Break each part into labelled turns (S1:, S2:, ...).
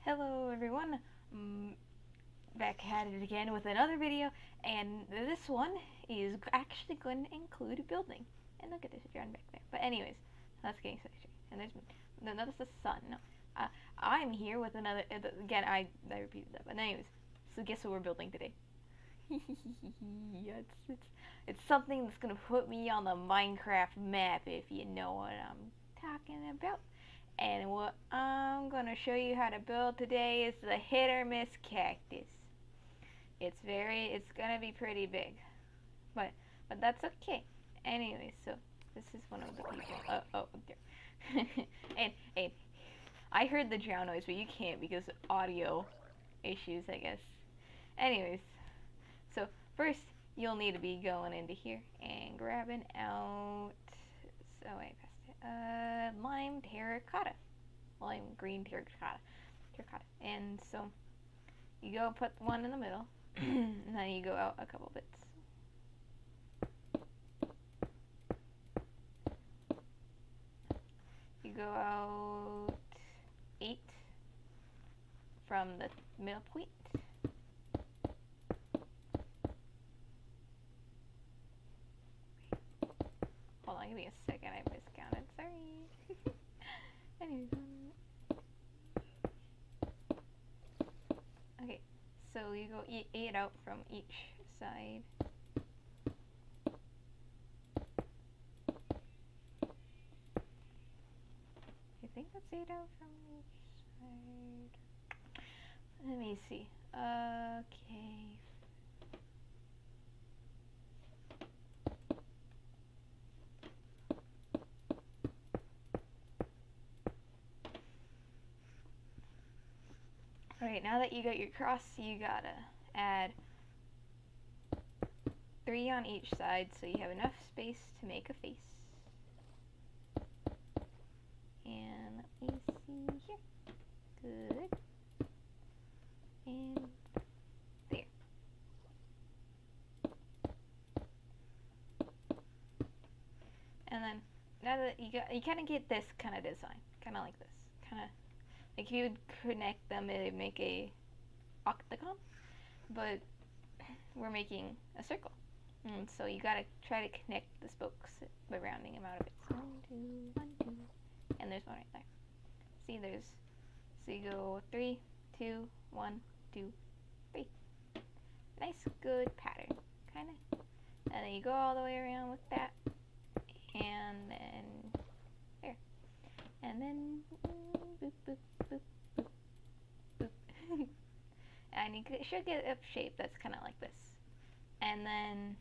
S1: Hello everyone, back at it again with another video, and this one is actually going to include building. And look at this drone back there. But anyways, that's getting sidetracked. And there's no, notice the sun. No, I'm here with another. Again, I repeated that. But anyways, so guess what we're building today? Yeah, it's something that's gonna put me on the Minecraft map, if you know what I'm talking about. And what I'm gonna show you how to build today is the hit or miss cactus. It's gonna be pretty big, but that's okay. Anyway, so this is one of the people. Oh, there. and I heard the drown noise, but you can't because audio issues, I guess. Anyways, so first you'll need to be going into here and grabbing out. So I passed it. Lime terracotta, lime green terracotta. And so you go put one in the middle, and then you go out a couple bits. You go out 8 from the middle point. Hold on, give me a second. I miscounted. Sorry. Anyways. Okay, so you go 8 out from each side. I think that's 8 out from each side. Let me see. Okay. Alright, now that you got your cross, you gotta add 3 on each side so you have enough space to make a face. And let me see here. Good. And there. And then now that you kind of get this kind of design, kind of like this, kind of like if you would connect them, it'd make a octagon, but we're making a circle. And so you gotta try to connect the spokes by rounding them out of it. So 1, 2, 1, 2, and there's one right there. See, so you go 3, 2, 1, 2, 3. Nice, good pattern, kind of. And then you go all the way around with that, and then there, and then boop, boop, boop, boop, boop. And you should get a shape that's kind of like this. And then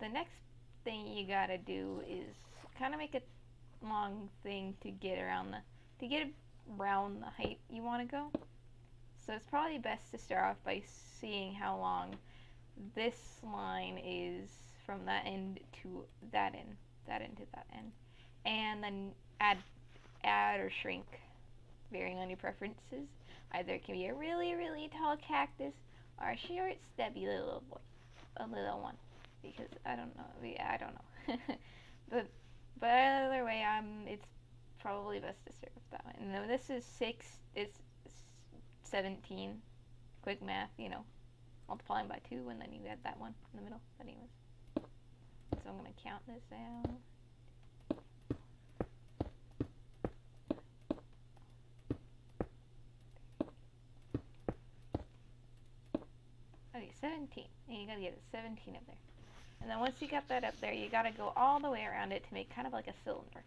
S1: the next thing you gotta do is kind of make a long thing to get around the height you want to go. So it's probably best to start off by seeing how long this line is from that end to that end, that end to that end, and then add or shrink, varying on your preferences. Either it can be a really, really tall cactus or a short, stubby little boy, a little one, because I don't know. Yeah, I don't know. but either way, it's probably best to start with that one. And then this is 6. It's 17. Quick math, multiplying by 2, and then you add that one in the middle. But anyways, so I'm gonna count this out. Okay, 17. And you gotta get a 17 up there. And then once you got that up there, you gotta go all the way around it to make kind of like a cylinder.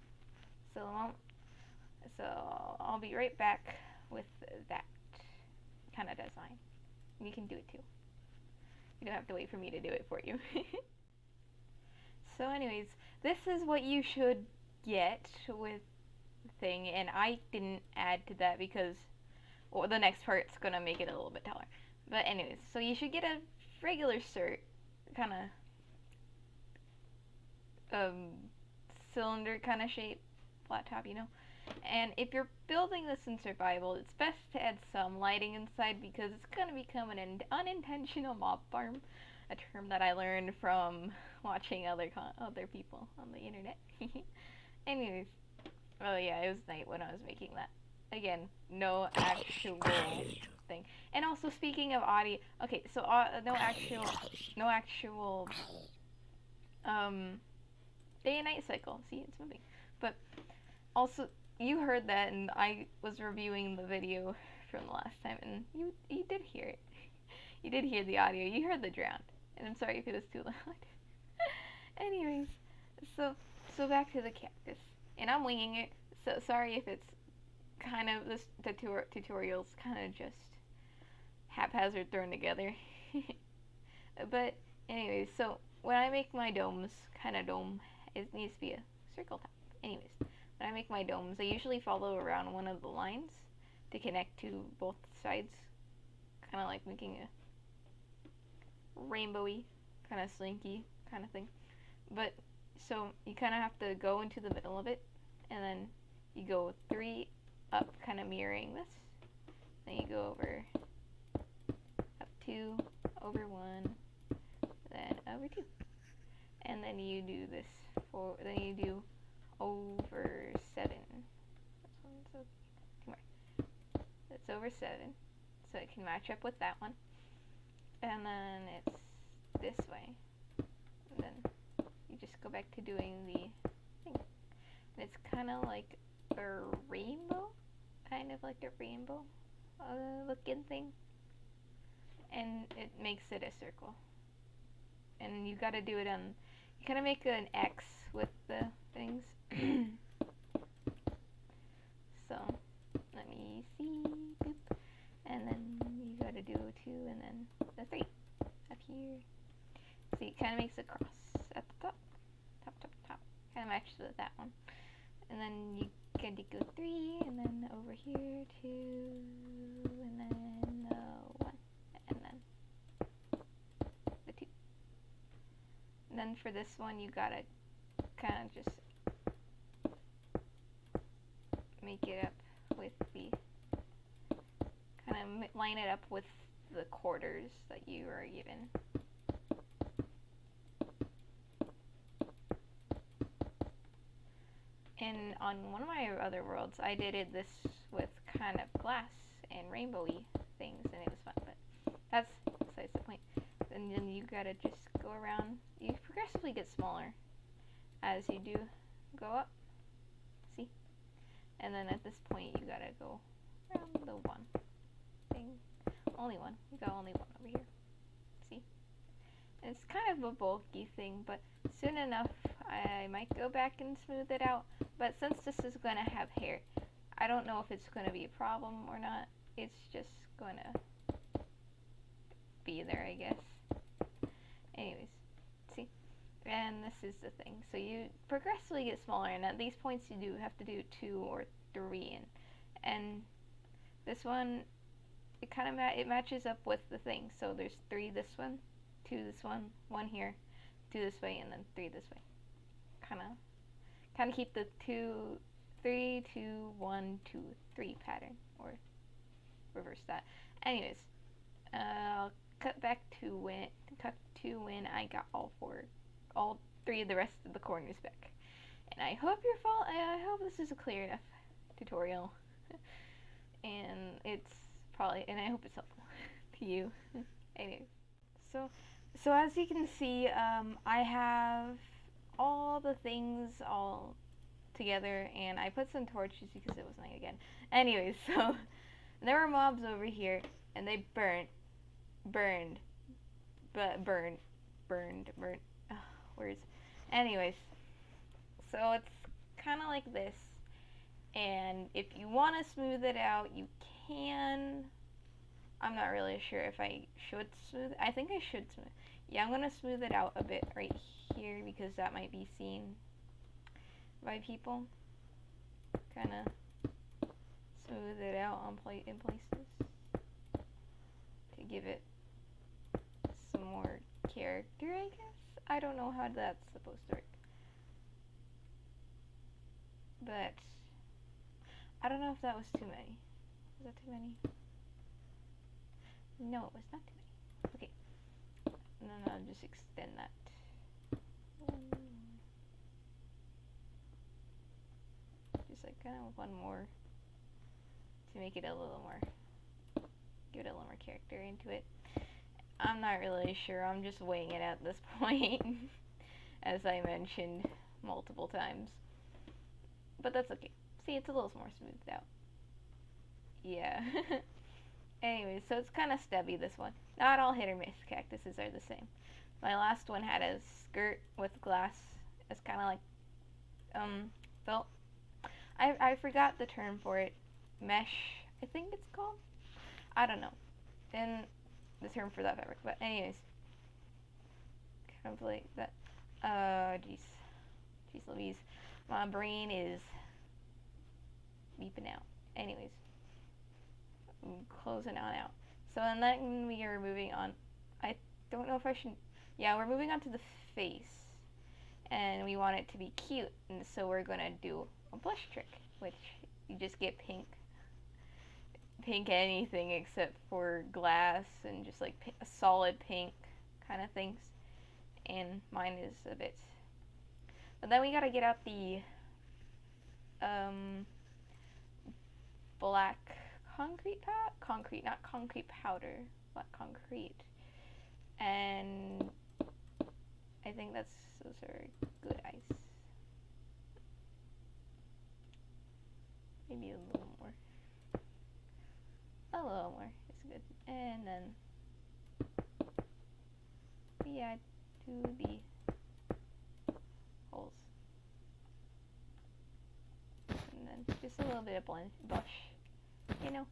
S1: So I'll be right back with that kind of design. You can do it too. You don't have to wait for me to do it for you. So anyways, this is what you should get with the thing, and I didn't add to that because the next part's gonna make it a little bit taller. But anyways, so you should get a regular cert, kind of cylinder kind of shape, flat top, And if you're building this in survival, it's best to add some lighting inside because it's gonna become an unintentional mob farm, a term that I learned from watching other people on the internet. Anyways, oh yeah, it was night when I was making that. again, no actual thing. And also speaking of audio, okay, so no actual um day and night cycle. See, it's moving. But also, you heard that, and I was reviewing the video from the last time, and you did hear it. You did hear the audio. You heard the drown, and I'm sorry if it was too loud. Anyways, so back to the cactus, and I'm winging it. So sorry if it's kind of this tutorial's kind of just haphazard thrown together. But anyways, so when I make my domes, kind of dome, it needs to be a circle top. Anyways, when I make my domes, I usually follow around one of the lines to connect to both sides, kind of like making a rainbowy, kind of slinky kind of thing. But so you kind of have to go into the middle of it, and then you go 3 up, kind of mirroring this. Then you go over up 2, over 1, then over 2, and then you do this for. Then you do over 7. This one's okay. Come on. That's over 7, so it can match up with that one. And then it's this way. And then you just go back to doing the thing. And it's kind of like a rainbow, looking thing. And it makes it a circle. And you gotta do it on, you kind of make an X with the things. So, let me see, boop. And then you gotta do 2 and then the 3 up here. See, it kind of makes a cross at the top. Kind of matches with that one. And then you gotta go 3 and then over here 2 and then 1 and then the 2. And then for this one you gotta kind of just make it up with the, kind of line it up with the quarters that you are given. And on one of my other worlds, I did this with kind of glass and rainbowy things, and it was fun. But that's besides the point. And then you gotta just go around. You progressively get smaller as you do go up. See? And then at this point, you gotta go around the 1 thing. Only 1. You got only 1 over here. See? And it's kind of a bulky thing, but soon enough, I might go back and smooth it out. But since this is going to have hair, I don't know if it's going to be a problem or not. It's just going to be there, I guess. Anyways, see? And this is the thing. So you progressively get smaller, and at these points you do have to do 2 or 3 in. And this one, it kind of it matches up with the thing. So there's 3 this one, 2 this one, 1 here, 2 this way, and then 3 this way. Kind of keep the 3, 2, 1, 2, 3 pattern, or reverse that. Anyways, I'll cut to when I got all 3 of the rest of the corners back. And I hope I hope this is a clear enough tutorial, and I hope it's helpful to you. Anyways, so as you can see, I have all the things all together, and I put some torches because it was night again. Anyways, so there were mobs over here, and they burned, words. Anyways, so it's kind of like this, and if you want to smooth it out, you can. I'm not really sure if I should smooth. I think I should smooth. Yeah, I'm gonna smooth it out a bit right here because that might be seen by people. Kind of smooth it out in places to give it some more character, I guess. I don't know how that's supposed to work, but I don't know if that was too many. Was that too many? No, it was not too many. Okay. And then I'll just extend that. Just like kind of one more to make it a little more, give it a little more character into it. I'm not really sure. I'm just weighing it at this point, as I mentioned multiple times. But that's okay. See, it's a little more smoothed out. Yeah. Anyways, so it's kind of stubby, this one. Not all hit or miss cactuses are the same. My last one had a skirt with glass. It's kind of like, felt. I forgot the term for it. Mesh, I think it's called. I don't know. And the term for that fabric. But anyways. Kind of like that. Jeez. Jeez Louise. My brain is beeping out. Anyways. Closing on out. So and then we are moving on. I don't know if I should. Yeah, we're moving on to the face, and we want it to be cute, and so we're gonna do a blush trick, which you just get pink anything except for glass and just like a solid pink kind of things. And mine is a bit. But then we gotta get out the black concrete, not concrete powder, black concrete. And I think those are good ice. Maybe a little more. A little more is good. And then we add to the holes. And then just a little bit of blush. You know,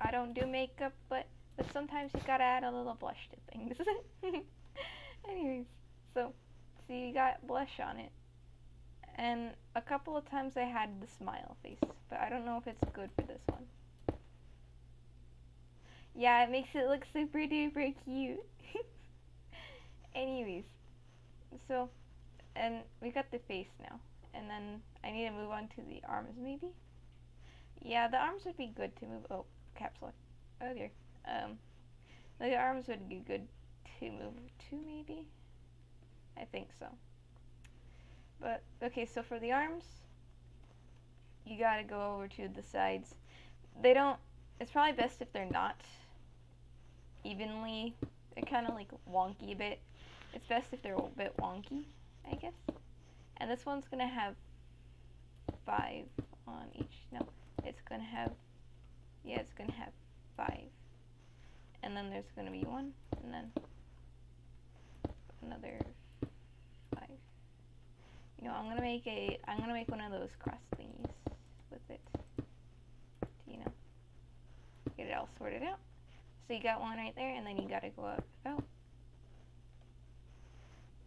S1: I don't do makeup, but sometimes you gotta add a little blush to things. Anyways, so you got blush on it. And a couple of times I had the smile face, but I don't know if it's good for this one. Yeah, it makes it look super duper cute. Anyways, so, and we got the face now. And then I need to move on to the arms maybe? Yeah, the arms would be good to move. Oh, caps lock. Oh dear. The arms would be good to move to maybe? I think so. But, okay, so for the arms, you gotta go over to the sides. It's probably best if they're not evenly, they're kind of like wonky a bit. It's best if they're a bit wonky, I guess. And this one's gonna have 5 on each. No, it's gonna have 5. And then there's gonna be 1, and then another 5. You know, I'm gonna make one of those cross thingies with it. You know, get it all sorted out. So you got one right there, and then you gotta go up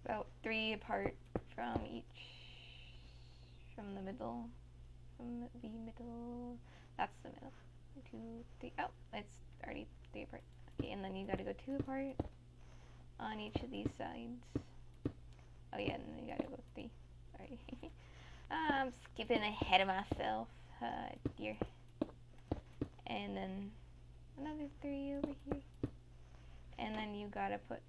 S1: about 3 apart from the middle. That's the middle. 2, 3. Oh, it's already 3 apart. Okay, and then you gotta go 2 apart on each of these sides. Oh yeah, and then you gotta go 3. Sorry. I'm skipping ahead of myself. Dear. And then another 3 over here. And then you gotta put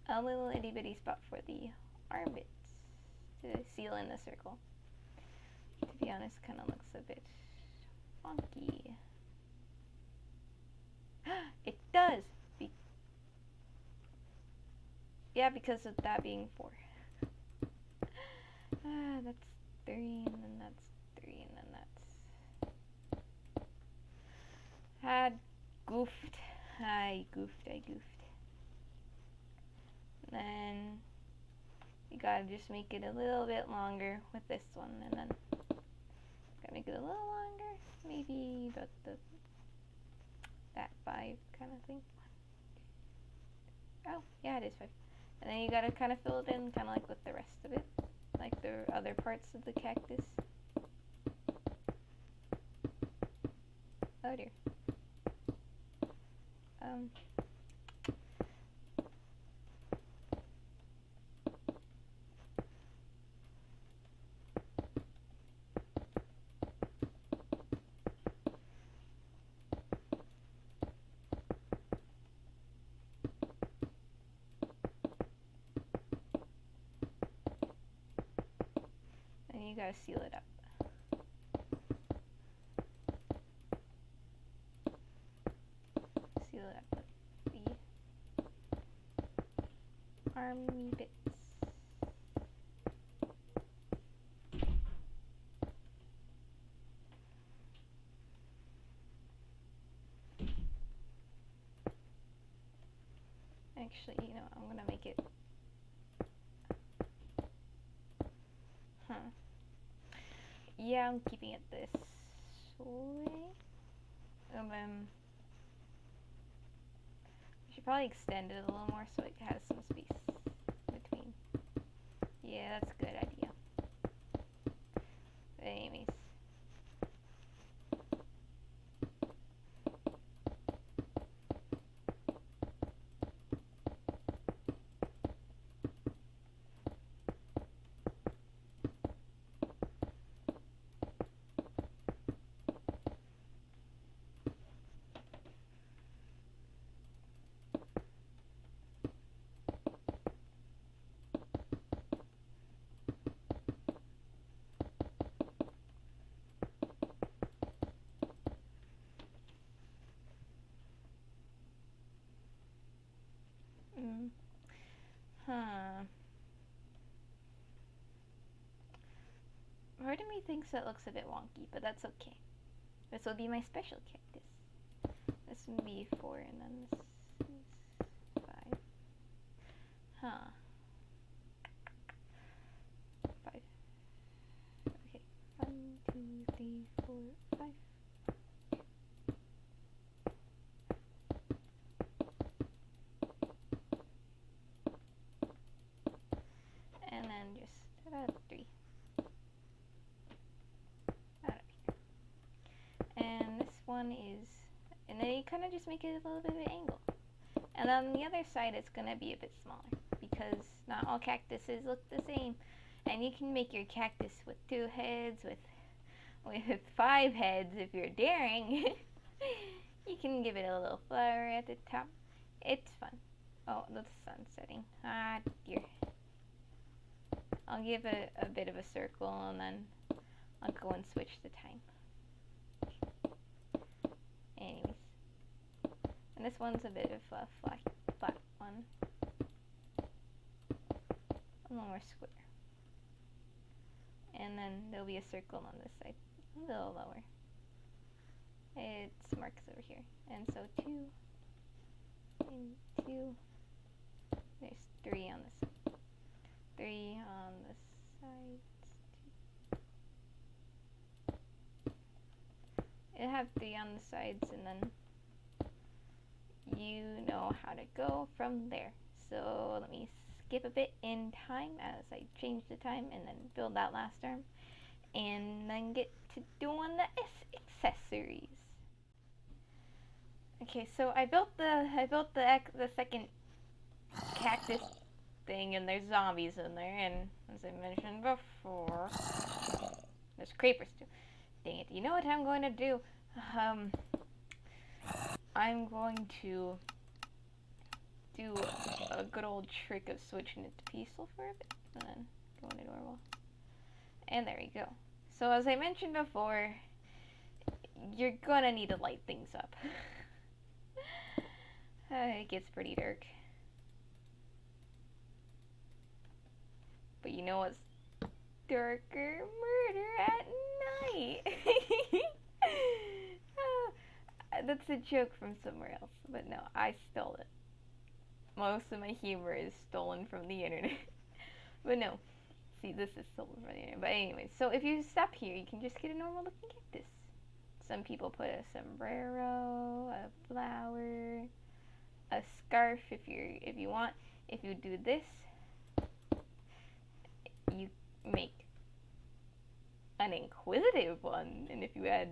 S1: a little itty bitty spot for the armpits to seal in the circle. To be honest, kind of looks a bit funky. It does! Yeah, because of that being 4. That's 3, and then that's 3, and then that's... goofed. I goofed. And then you gotta just make it a little bit longer with this one, and then gotta make it a little longer, maybe about that 5 kind of thing. Oh, yeah, it is 5. And then you gotta kind of fill it in, kind of like with the rest of it, like the other parts of the cactus. Oh dear. And you gotta seal it up. put the army bits. Actually, you know, I'm gonna make it. Yeah, I'm keeping it this way. And then I should probably extend it a little more so it has some space between. Yeah, that's a good idea. But anyways. Part of me thinks that looks a bit wonky, but that's okay. This will be my special cactus. This will be 4 and then this is 5. 5. Okay. 1, 2, 3, 4, 5. And then just about 3. And this one is, and then you kind of just make it a little bit of an angle. And on the other side, it's going to be a bit smaller because not all cactuses look the same. And you can make your cactus with 2 heads, with 5 heads if you're daring. You can give it a little flower at the top. It's fun. Oh, the sun's setting. Ah, dear. I'll give it a bit of a circle and then I'll go and switch the time. Anyways. And this one's a bit of a flat one. A little more square. And then there'll be a circle on this side. A little lower. It's marks over here. And so 2 and 2. There's 3 on this side. 3 on the sides. It'll have 3 on the sides, and then you know how to go from there. So let me skip a bit in time as I change the time and then build that last arm and then get to doing the accessories. Okay, so I built the second cactus thing, and there's zombies in there, and as I mentioned before, there's creepers too. Dang it, you know what I'm going to do? I'm going to do a good old trick of switching it to peaceful for a bit, and then going to normal. And there you go. So as I mentioned before, you're gonna need to light things up. It gets pretty dark. But you know what's darker? Murder at night. That's a joke from somewhere else, but no, I stole it. Most of my humor is stolen from the internet. But no, see, this is stolen from the internet. But anyway, so if you stop here, you can just get a normal looking cactus. Some people put a sombrero, a flower, a scarf if you want. If you do this, you make an inquisitive one, and if you add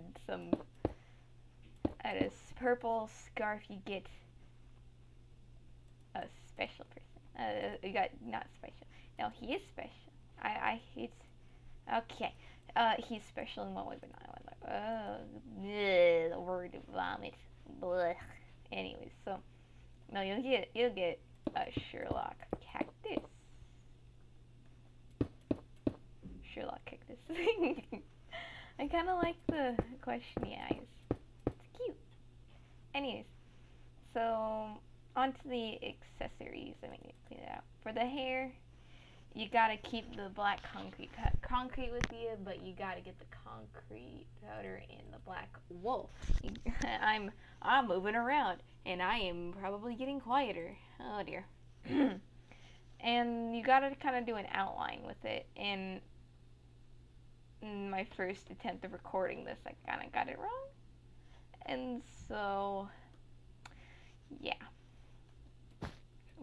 S1: a purple scarf, you get a special person. You got not special. No, he is special. He's okay. He's special in one way, but not in another. The word vomit. Blech. Anyways, so no, you'll get a Sherlock cactus. Sherlock cactus. I kind of like the question he asked. It's cute. Anyways, So onto the accessories. Let me clean it out. For the hair, you gotta keep the black concrete with you, but you gotta get the concrete powder and the black wool. I'm moving around, and I am probably getting quieter. Oh dear. And you gotta kind of do an outline with it. And in my first attempt of recording this, I kind of got it wrong. And so, yeah.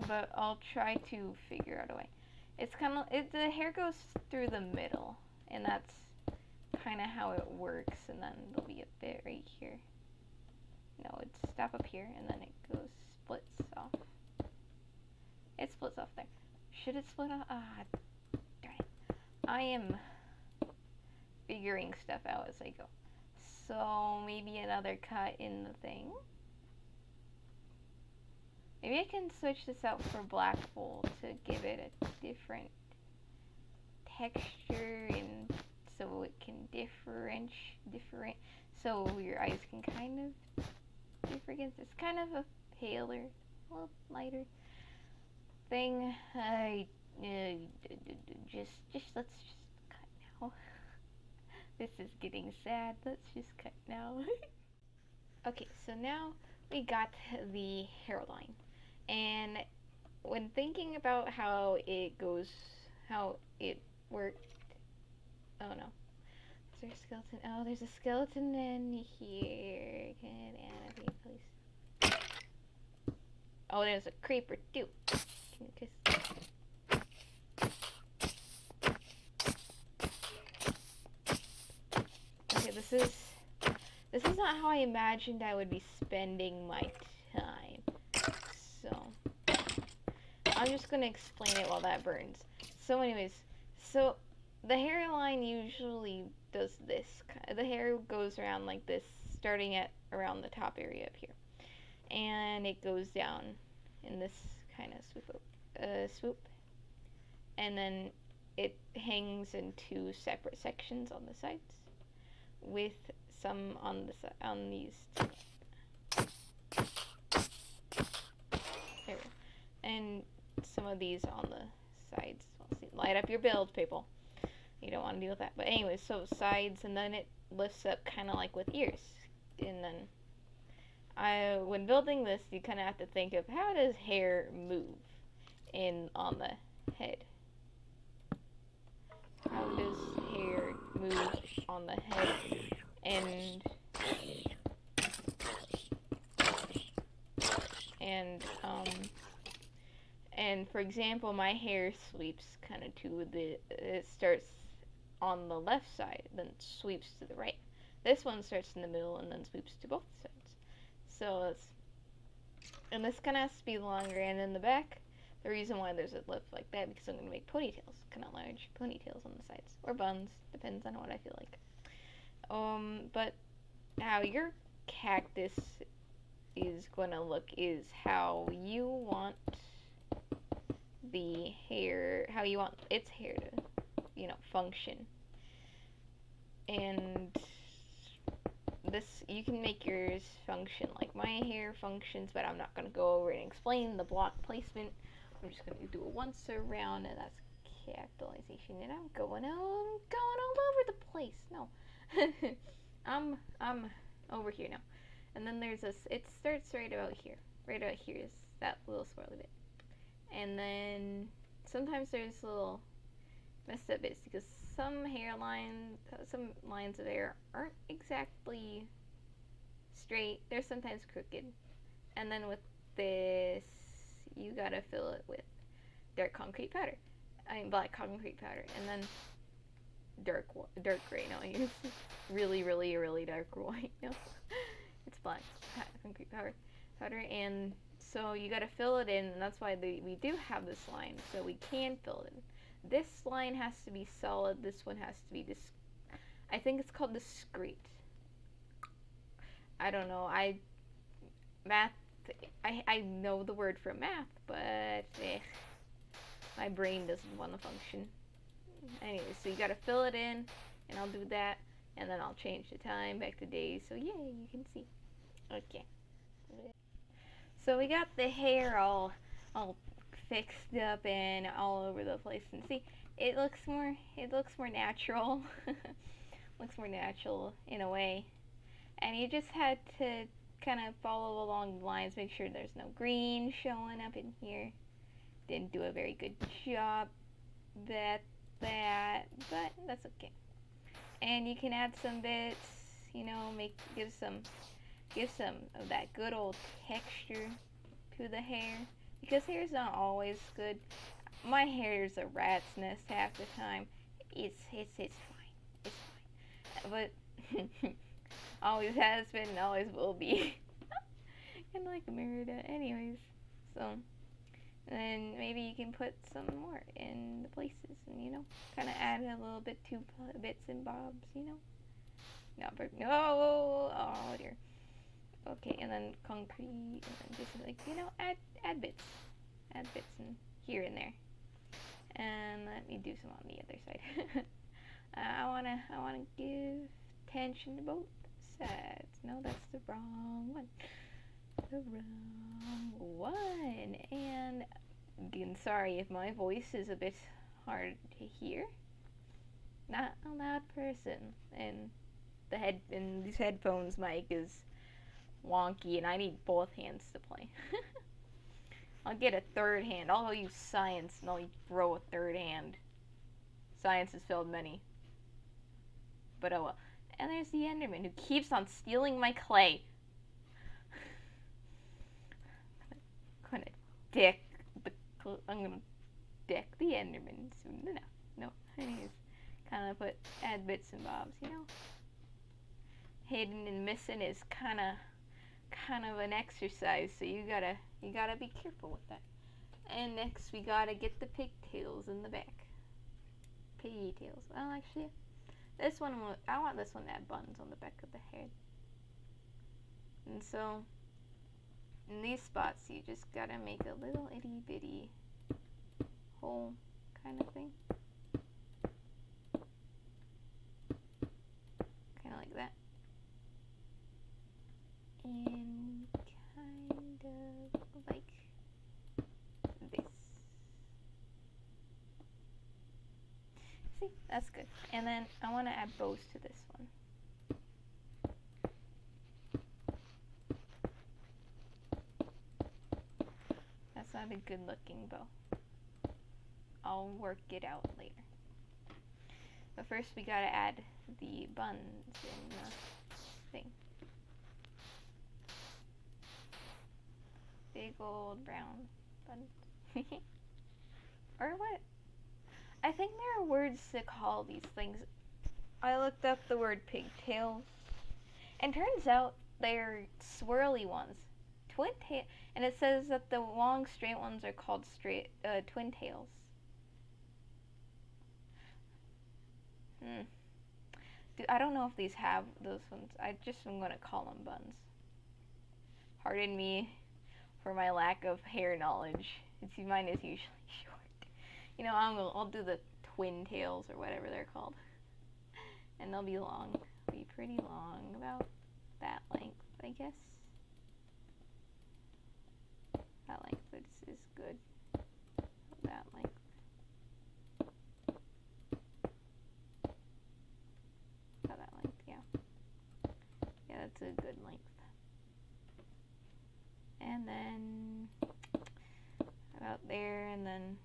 S1: But I'll try to figure out a way. It's kind of, the hair goes through the middle, and that's kind of how it works. And then there'll be a bit right here. No, it's stop up here, and then it goes, splits off. It splits off there. Should it split off? Ah, darn it. I am figuring stuff out as I go. So maybe another cut in the thing. Maybe I can switch this out for black wool to give it a different texture, and so it can different, so your eyes can kind of different. It's kind of a paler, a little lighter thing. Just let's just cut now. This is getting sad. Let's just cut now. Okay, so now we got the hairline. And when thinking about how it goes, how it worked, oh no. Is there a skeleton? Oh, there's a skeleton in here. Can Anna be please? Oh, there's a creeper too. Can you kiss? Okay, this is not how I imagined I would be spending my time. So I'm just gonna explain it while that burns. So anyways, so the hairline usually does this. The hair goes around like this, starting at around the top area up here, and it goes down in this kind of swoop, and then it hangs in two separate sections on the sides, with some on these two. There we go. And some of these on the sides. Light up your build, people. You don't want to deal with that. But anyways, so sides, and then it lifts up kind of like with ears. And then when building this, you kind of have to think of how does hair move on the head. How does hair move on the head? And for example, my hair sweeps kind of to it starts on the left side, then sweeps to the right. This one starts in the middle and then sweeps to both sides. So and this kind of has to be longer, and in the back, the reason why there's a lift like that, because I'm going to make ponytails, kind of large ponytails on the sides, or buns, depends on what I feel like. But how your cactus is going to look is how you want the hair, how you want its hair to, function. And this, you can make yours function like my hair functions, but I'm not going to go over and explain the block placement. I'm just going to do it once around, and that's cactalization. And I'm going all over the place. No. I'm over here now. And then there's this, it starts right about here. Right about here is that little swirly bit. And then sometimes there's little messed up bits because some lines of hair aren't exactly straight. They're sometimes crooked. And then with this, you gotta fill it with black concrete powder. And then dark gray. No, it's really, really, really dark white. No, it's black concrete powder. And so you gotta fill it in, and that's why we do have this line, so we can fill it in. This line has to be solid. This one has to be I think it's called discrete. I don't know. I know the word for math, but my brain doesn't want to function. Anyway, so you gotta fill it in, and I'll do that, and then I'll change the time back to days, so yay, you can see. Okay. So we got the hair all fixed up and all over the place, and see, it looks more natural. Looks more natural in a way. And you just had to kind of follow along the lines, make sure there's no green showing up in here. Didn't do a very good job at that, but that's okay. And you can add some bits, you know, give some of that good old texture to the hair, because hair's not always good. My hair's a rat's nest half the time. It's fine. It's fine. But always has been and always will be. And like Merida. Anyways, so then maybe you can put some more in the places and, you know, kind of add a little bit to bits and bobs, you know. No, oh dear. Okay, and then concrete, and then just like, you know, add bits in here and there. And let me do some on the other side. I wanna give tension to both sides. No, that's the wrong one. The wrong one. And again, sorry if my voice is a bit hard to hear. Not a loud person, and these headphones mic is wonky, and I need both hands to play. I'll get a third hand. I'll use science, and I'll throw a third hand. Science has failed many. But oh well. And there's the Enderman who keeps on stealing my clay. I'm gonna deck the Enderman soon enough. No, anyways, kind of add bits and bobs, you know. Hidden and missing is kind of an exercise, so you gotta be careful with that. And next we gotta get the pigtails in the back. Piggy tails. Well, actually, I want this one to have buttons on the back of the head. And so, in these spots, you just gotta make a little itty bitty hole kind of thing. Kind of like that. And kind of like this. See, that's good. And then I want to add bows to this one. That's not a good looking bow. I'll work it out later. But first we gotta add the buns in the thing. Big old brown buns. Or what? I think there are words to call these things. I looked up the word pigtails, and turns out they're swirly ones. Twin tail, and it says that the long straight ones are called twin tails. I don't know if these have those ones. I'm gonna call them buns. Pardon me for my lack of hair knowledge. Mine is usually short. You know, I'll do the twin tails or whatever they're called, and they'll be long. Be pretty long, about that length, I guess. That length is good. That length. About that length, yeah. Yeah, that's a good length. And then about there, and then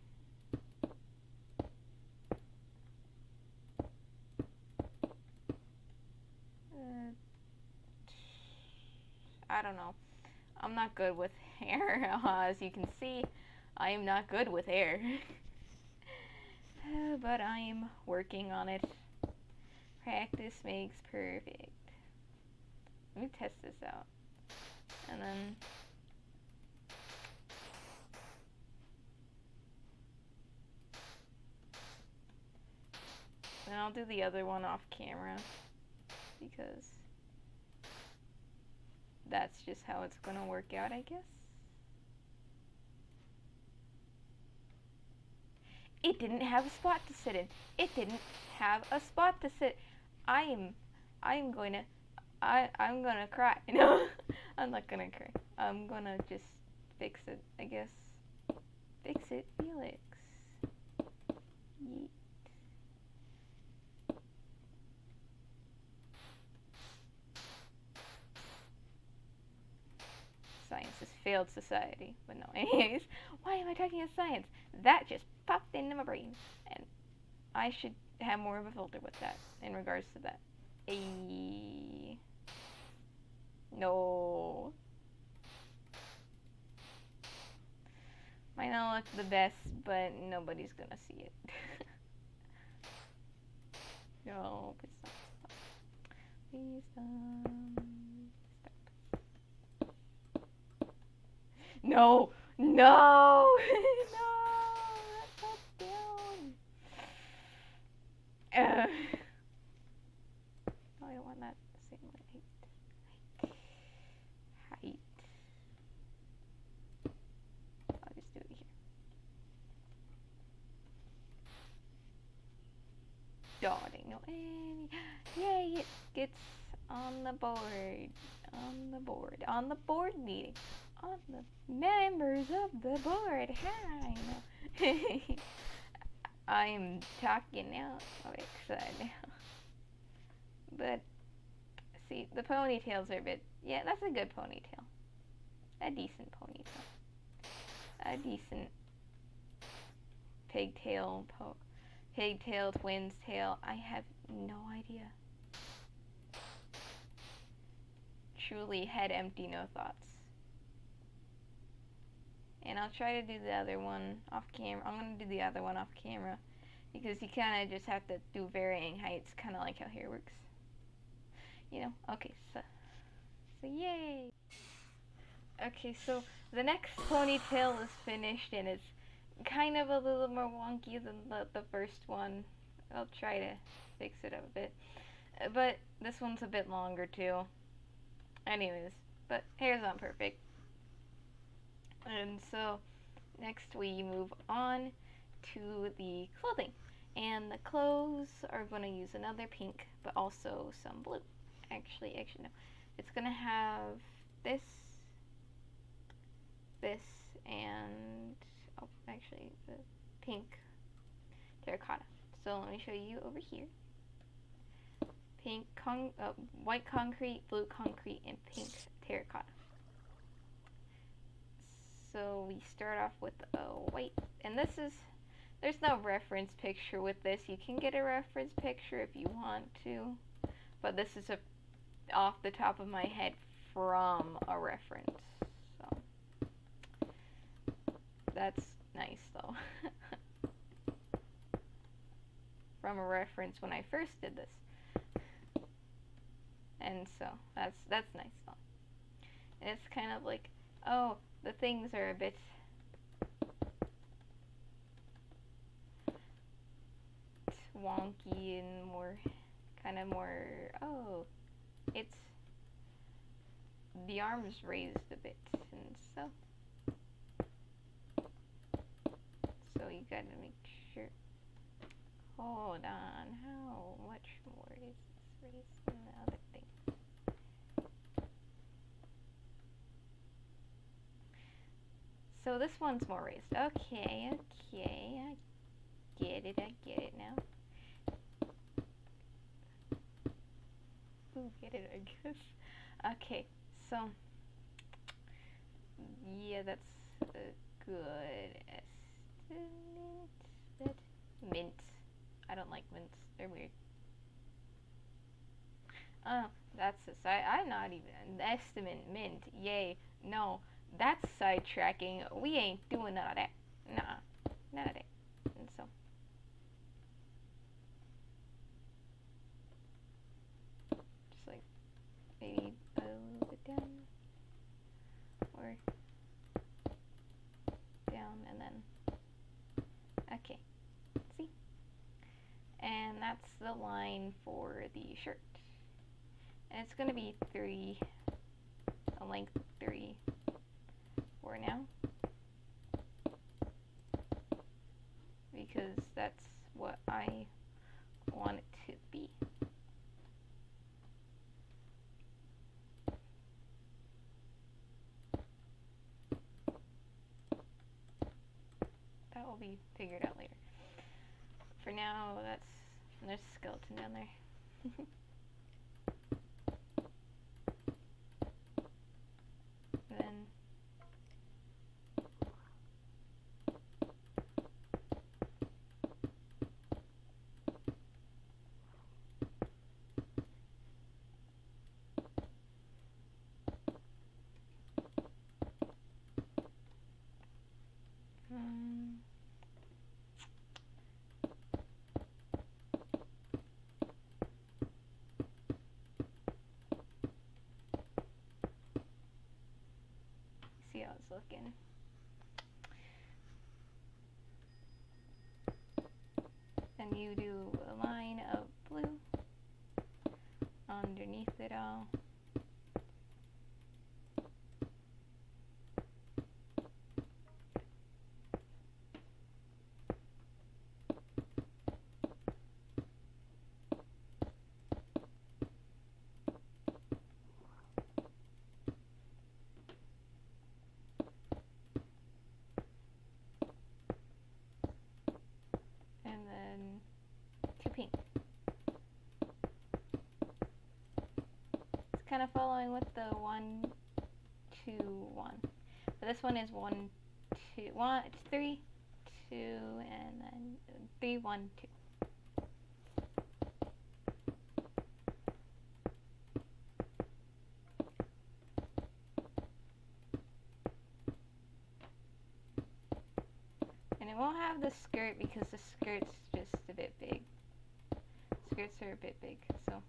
S1: I don't know. I'm not good with hair. As you can see, I am not good with hair. But I am working on it. Practice makes perfect. Let me test this out. And then I'll do the other one off camera, because that's just how it's gonna work out, I guess. It didn't have a spot to sit in. It didn't have a spot to sit. I'm gonna cry. No, I'm not gonna cry. I'm gonna just fix it, I guess. Fix it, Felix. Yeet. Science has failed society. But no, anyways, why am I talking about science? That just popped into my brain. And I should have more of a filter with that in regards to that. No. Might not look the best, but nobody's gonna see it. No, please stop. Please stop. No! No! No! That's up down. No, I don't want that same height. Height. I'll just do it here. Dotting. No, yay! It gets on the board. On the board. On the board meeting. On the members of the board. Hi. No. I'm talking now. Oh, excited now. But see, the ponytails are a bit. Yeah, that's a good ponytail. A decent ponytail. A decent pigtail. Pigtail, twin's tail. I have no idea. Truly head empty, no thoughts. And I'll try to do the other one off camera. I'm going to do the other one off camera. Because you kind of just have to do varying heights. Kind of like how hair works. You know? Okay, so yay! Okay, so the next ponytail is finished. And it's kind of a little more wonky than the first one. I'll try to fix it up a bit. But this one's a bit longer too. Anyways, but hair's not perfect. And so next we move on to the clothing. And the clothes are going to use another pink, but also some blue. Actually no. It's going to have this, and actually the pink terracotta. So let me show you over here. Pink, white concrete, blue concrete, and pink terracotta. So we start off with white, and this is, there's no reference picture with this. You can get a reference picture if you want to, but this is off the top of my head from a reference. So that's nice though. From a reference when I first did this. And so that's nice though. And it's kind of like, oh, the things are a bit wonky and more, oh, it's, the arms raised a bit, and so you gotta make sure. Hold on, how much more is this raised than the other thing? So this one's more raised. Okay, I get it now. Ooh, get it, I guess. Okay, so yeah, that's a good estimate. That mint. I don't like mints. They're weird. Oh, that's a side. I'm not even an estimate mint. Yay. No, that's sidetracking. We ain't doing none of that. Nah, none of that. And so just like maybe a little bit down, or down, and then okay. See? And that's the line for the shirt. And it's going to be a length 3 for now. Because that's what I want it to be. will be figured out later. For now, there's a skeleton down there. Then see how it's looking. Then you do a line of blue underneath it all. And then 2 pink. It's kind of following with the 1, 2, 1. But this one is 1, 2, 1, 3, 2, and then 3, 1, 2. And it won't have the skirt because the skirt's just a bit big. Skirts are a bit big, so.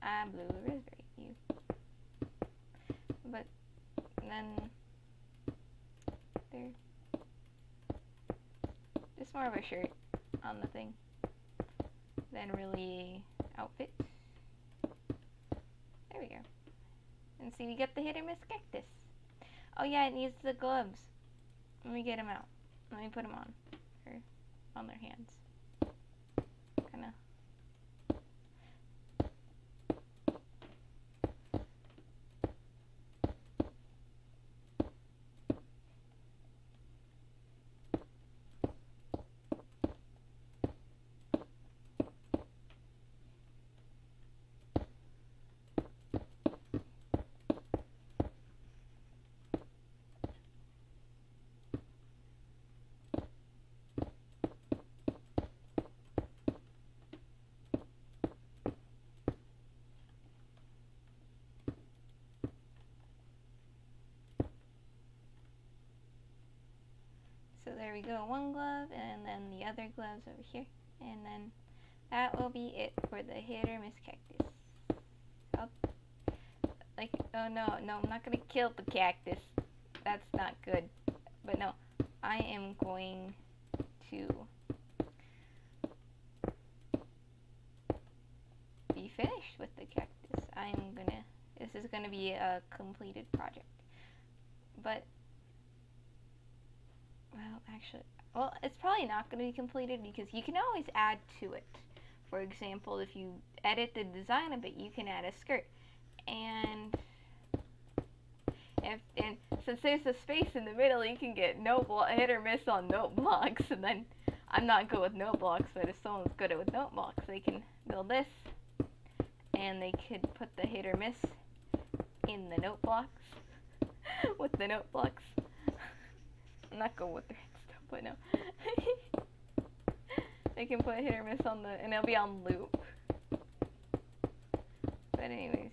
S1: I'm blue raspberry, you. But then there. Just more of a shirt on the thing than really outfit. There we go. And see, we got the hit or miss cactus. Oh yeah, it needs the gloves. Let me get them out. Let me put them on. Or on their hands. Kinda. So there we go, one glove, and then the other gloves over here. And then that will be it for the hit or miss cactus. Oh no, I'm not gonna kill the cactus. That's not good. But no, I am going to be finished with the cactus. This is gonna be a completed project. But well, it's probably not going to be completed because you can always add to it. For example, if you edit the design a bit, you can add a skirt. And since there's a space in the middle, you can get hit or miss on note blocks. And then I'm not good with note blocks, but if someone's good with note blocks, they can build this, and they could put the hit or miss in the note blocks with the note blocks. I'm not good with the stuff, but no. They can put hit or miss on and it'll be on loop. But anyways.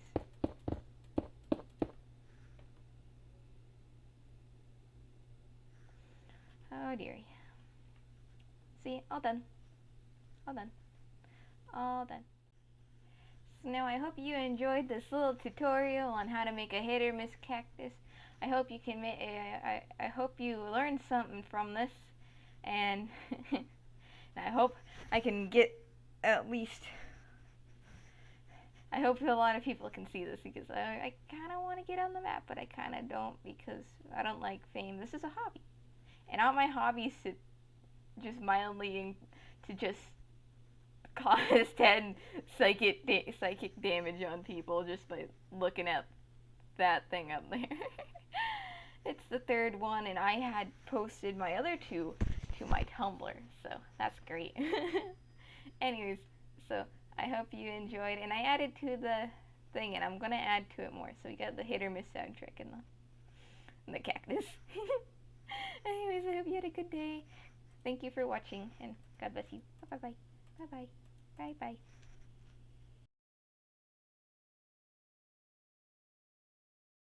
S1: Oh dearie. See, all done. All done. All done. So now I hope you enjoyed this little tutorial on how to make a hit or miss cactus. I hope you can I hope you learned something from this, and I hope I can get at least. I hope a lot of people can see this because I kind of want to get on the map, but I kind of don't because I don't like fame. This is a hobby, and all my hobbies to just mildly to just cause 10 psychic damage on people just by looking at that thing up there. It's the third one, and I had posted my other two to my Tumblr, so that's great. Anyways, so I hope you enjoyed, and I added to the thing, and I'm gonna add to it more. So we got the hit or miss soundtrack and the cactus. Anyways, I hope you had a good day. Thank you for watching, and God bless you. Bye bye. Bye bye. Bye bye.